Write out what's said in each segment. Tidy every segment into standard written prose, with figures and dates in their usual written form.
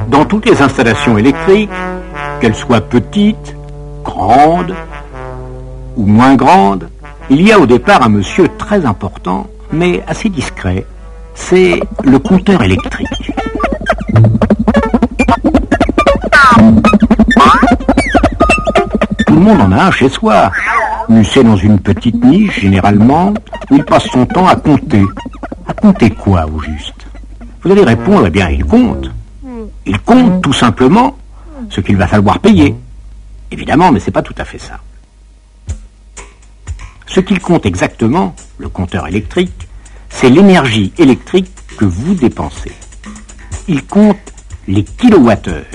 Dans toutes les installations électriques, qu'elles soient petites, grandes ou moins grandes, il y a au départ un monsieur très important, mais assez discret. C'est le compteur électrique. Tout le monde en a un chez soi, mussé dans une petite niche généralement, où il passe son temps à compter. À compter quoi au juste? Vous allez répondre, eh bien il compte. Il compte tout simplement ce qu'il va falloir payer. Évidemment, mais c'est pas tout à fait ça. Ce qu'il compte exactement, le compteur électrique, c'est l'énergie électrique que vous dépensez. Il compte les kilowattheures.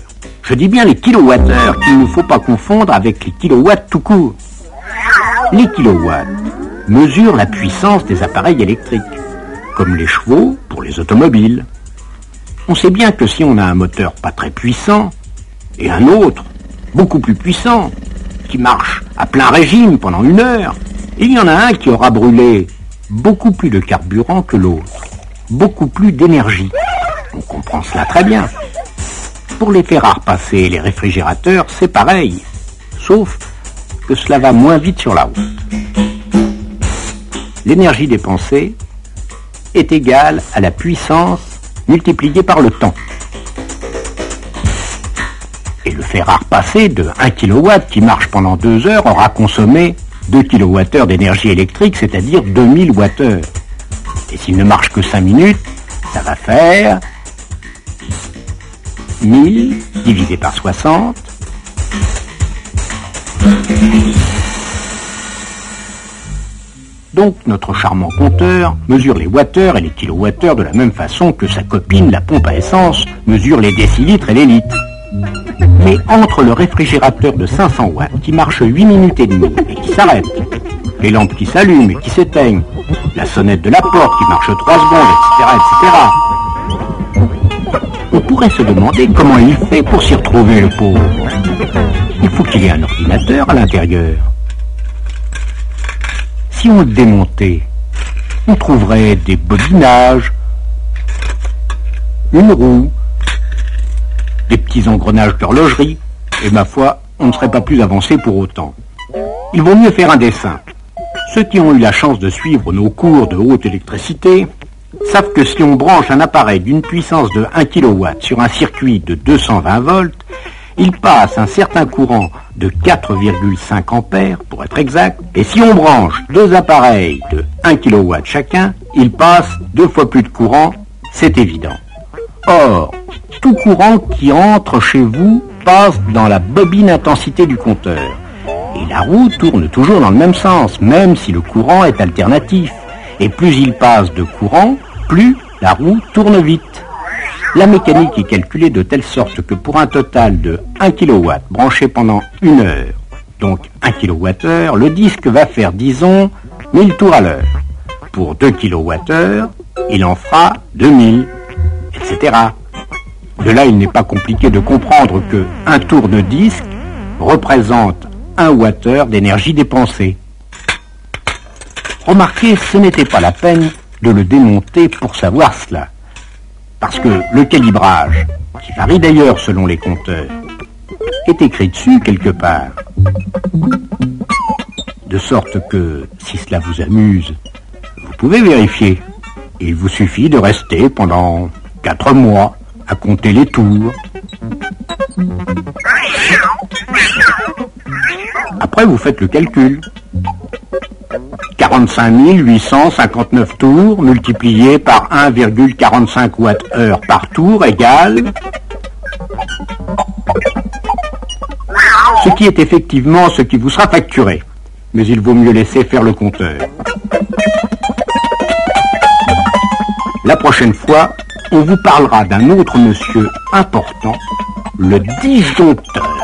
Je dis bien les kilowattheures, qu'il ne faut pas confondre avec les kilowatts tout court. Les kilowatts mesurent la puissance des appareils électriques, comme les chevaux pour les automobiles. On sait bien que si on a un moteur pas très puissant, et un autre, beaucoup plus puissant, qui marche à plein régime pendant 1 heure, il y en a un qui aura brûlé beaucoup plus de carburant que l'autre, beaucoup plus d'énergie. On comprend cela très bien. Pour les fer à repasser et les réfrigérateurs, c'est pareil, sauf que cela va moins vite sur la route. L'énergie dépensée est égale à la puissance multipliée par le temps. Et le fer à repasser de 1 kW qui marche pendant 2 heures aura consommé 2 kWh d'énergie électrique, c'est-à-dire 2000 Wh. Et s'il ne marche que 5 minutes, ça va faire 1000 divisé par 60. Donc notre charmant compteur mesure les wattheures et les kilowattheures de la même façon que sa copine, la pompe à essence, mesure les décilitres et les litres. Mais entre le réfrigérateur de 500 watts qui marche 8 minutes et demie et qui s'arrête, les lampes qui s'allument et qui s'éteignent, la sonnette de la porte qui marche 3 secondes, etc., on pourrait se demander comment il fait pour s'y retrouver, le pauvre. Il faut qu'il y ait un ordinateur à l'intérieur. Si on le démontait, on trouverait des bobinages, une roue, des petits engrenages d'horlogerie, et ma foi, on ne serait pas plus avancé pour autant. Il vaut mieux faire un dessin. Ceux qui ont eu la chance de suivre nos cours de haute électricité savent que si on branche un appareil d'une puissance de 1 kW sur un circuit de 220 volts, il passe un certain courant de 4,5 ampères, pour être exact, et si on branche 2 appareils de 1 kW chacun, il passe 2 fois plus de courant, c'est évident. Or, tout courant qui entre chez vous passe dans la bobine intensité du compteur. Et la roue tourne toujours dans le même sens, même si le courant est alternatif. Et plus il passe de courant, plus la roue tourne vite. La mécanique est calculée de telle sorte que pour un total de 1 kW branché pendant 1 heure, donc 1 kWh, le disque va faire, disons, 1000 tours à l'heure. Pour 2 kWh, il en fera 2000, etc. De là, il n'est pas compliqué de comprendre que un tour de disque représente 1 Wh d'énergie dépensée. Remarquez, ce n'était pas la peine de le démonter pour savoir cela. Parce que le calibrage, qui varie d'ailleurs selon les compteurs, est écrit dessus quelque part. De sorte que, si cela vous amuse, vous pouvez vérifier. Il vous suffit de rester pendant 4 mois à compter les tours. Après, vous faites le calcul. 45 859 tours multipliés par 1,45 Wh par tour égale... ce qui est effectivement ce qui vous sera facturé. Mais il vaut mieux laisser faire le compteur. La prochaine fois, on vous parlera d'un autre monsieur important, le disjoncteur.